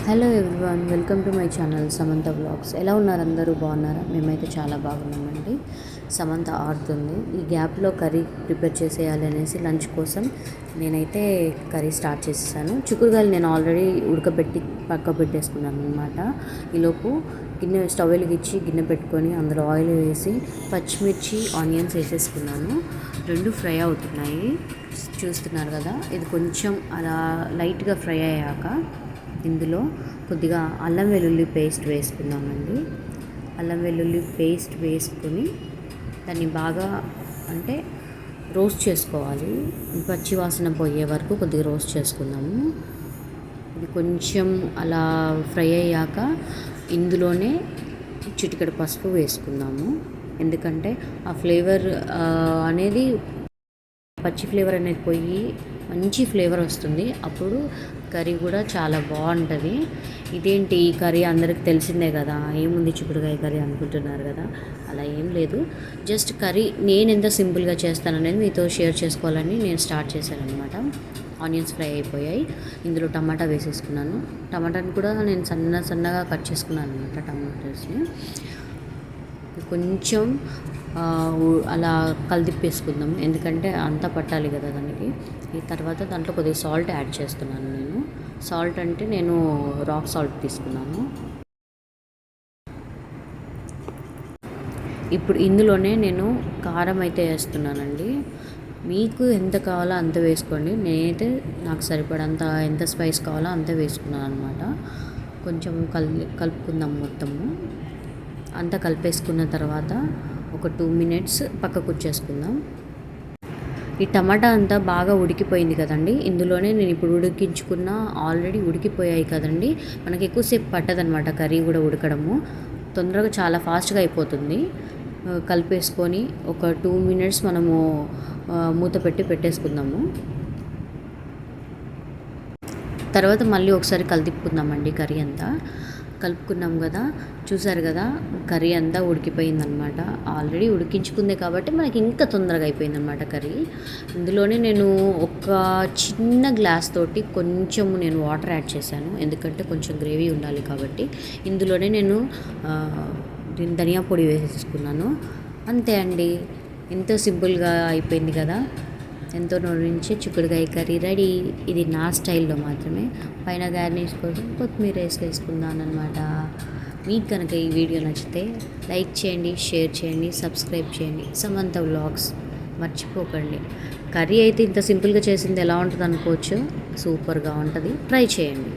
Hello everyone, welcome to my channel Samantha vlogs. ఎలా ఉన్నారు? అందరూ బాగున్నారా? మేమైతే చాలా బాగున్నామండి. సమంత ఆడుతుంది. ఈ గ్యాప్లో కర్రీ ప్రిపేర్ చేసేయాలి అనేసి లంచ్ కోసం నేనైతే కర్రీ స్టార్ట్ చేసేసాను. చిక్కుడుకాయలు నేను ఆల్రెడీ ఉడకబెట్టి పక్క పెట్టేసుకున్నాను అనమాట. ఈలోపు గిన్నె స్టవ్ వెలిగించి గిన్నె పెట్టుకొని అందులో ఆయిల్ వేసి పచ్చిమిర్చి ఆనియన్స్ వేసేసుకున్నాను. రెండు ఫ్రై అవుతున్నాయి, చూస్తున్నారు కదా. ఇది కొంచెం అలా లైట్గా ఫ్రై అయ్యాక ఇందులో కొద్దిగా అల్లం వెల్లుల్లి పేస్ట్ వేసుకుందామండి. అల్లం వెల్లుల్లి పేస్ట్ వేసుకొని దాన్ని బాగా అంటే రోస్ట్ చేసుకోవాలి. పచ్చి వాసన పోయే వరకు కొద్దిగా రోస్ట్ చేసుకుందాము. ఇది కొంచెం అలా ఫ్రై అయ్యాక ఇందులోనే చిటికెడు పసుపు వేసుకుందాము. ఎందుకంటే ఆ ఫ్లేవర్ అనేది పచ్చి ఫ్లేవర్ అనేది పోయి మంచి ఫ్లేవర్ వస్తుంది. అప్పుడు కర్రీ కూడా చాలా బాగుంటుంది. ఇదేంటి ఈ కర్రీ అందరికి తెలిసిందే కదా, ఏముంది చిక్కుడుకాయ కర్రీ అనుకుంటున్నారు కదా. అలా ఏం లేదు, జస్ట్ కర్రీ నేను ఎంత సింపుల్గా చేస్తాననేది మీతో షేర్ చేసుకోవాలని నేను స్టార్ట్ చేశాను అనమాట. ఆనియన్స్ ఫ్రై అయిపోయాయి. ఇందులో టమాటా వేసేసుకున్నాను. టమాటాని కూడా నేను సన్నగా కట్ చేసుకున్నాను అనమాట. టమాటాస్ని కొంచెం అలా కలిదిప్పేసుకుందాం, ఎందుకంటే అంతా పట్టాలి కదా దానికి. ఈ తర్వాత దాంట్లో కొద్దిగా సాల్ట్ యాడ్ చేస్తున్నాను నేను. సాల్ట్ అంటే నేను రాక్ సాల్ట్ తీసుకున్నాను. ఇప్పుడు ఇందులోనే నేను కారం అయితే వేస్తున్నానండి. మీకు ఎంత కావాలో అంత వేసుకోండి. నేనైతే నాకు సరిపడంత ఎంత స్పైస్ కావాలో అంత వేసుకున్నాను అనమాట. కొంచెం కలుపుకుందాం మొత్తము. అంతా కలిపేసుకున్న తర్వాత ఒక 2 minutes పక్కకు వచ్చేసుకుందాం. ఈ టమాటా అంతా బాగా ఉడికిపోయింది కదండి. ఇందులోనే నేను ఇప్పుడు ఉడికించుకున్న ఆల్రెడీ ఉడికిపోయాయి కదండి. మనకి ఎక్కువసేపు పట్టదనమాట కర్రీ కూడా ఉడకడము. తొందరగా చాలా ఫాస్ట్గా అయిపోతుంది. కలిపేసుకొని ఒక 2 minutes మనము మూత పెట్టి పెట్టేసుకుందాము. తర్వాత మళ్ళీ ఒకసారి కలిదిప్పుకుందామండి. కర్రీ అంతా కలుపుకున్నాం కదా, చూసారు కదా, కర్రీ అంతా ఉడికిపోయిందనమాట. ఆల్రెడీ ఉడికించుకుందే కాబట్టి మనకి ఇంకా తొందరగా అయిపోయిందనమాట కర్రీ. ఇందులోనే నేను ఒక చిన్న గ్లాస్ తోటి కొంచెం నేను వాటర్ యాడ్ చేశాను, ఎందుకంటే కొంచెం గ్రేవీ ఉండాలి కాబట్టి. ఇందులోనే నేను ధనియా పొడి వేసేసుకున్నాను. అంతే అండి, ఎంతో సింపుల్గా అయిపోయింది కదా. ఎంతో నూరించి చిక్కుడుకాయ కర్రీ రెడీ. ఇది నా స్టైల్లో మాత్రమే. పైన గార్నిష్ కోసం కొత్తిమీర వేసుకున్నాను అనమాట. మీకు కనుక ఈ వీడియో నచ్చితే లైక్ చేయండి, షేర్ చేయండి, సబ్స్క్రైబ్ చేయండి. సమంత వ్లాగ్స్ మర్చిపోకండి. కర్రీ అయితే ఇంత సింపుల్గా చేసింది ఎలా ఉంటుంది అనుకోవచ్చు. సూపర్గా ఉంటుంది, ట్రై చేయండి.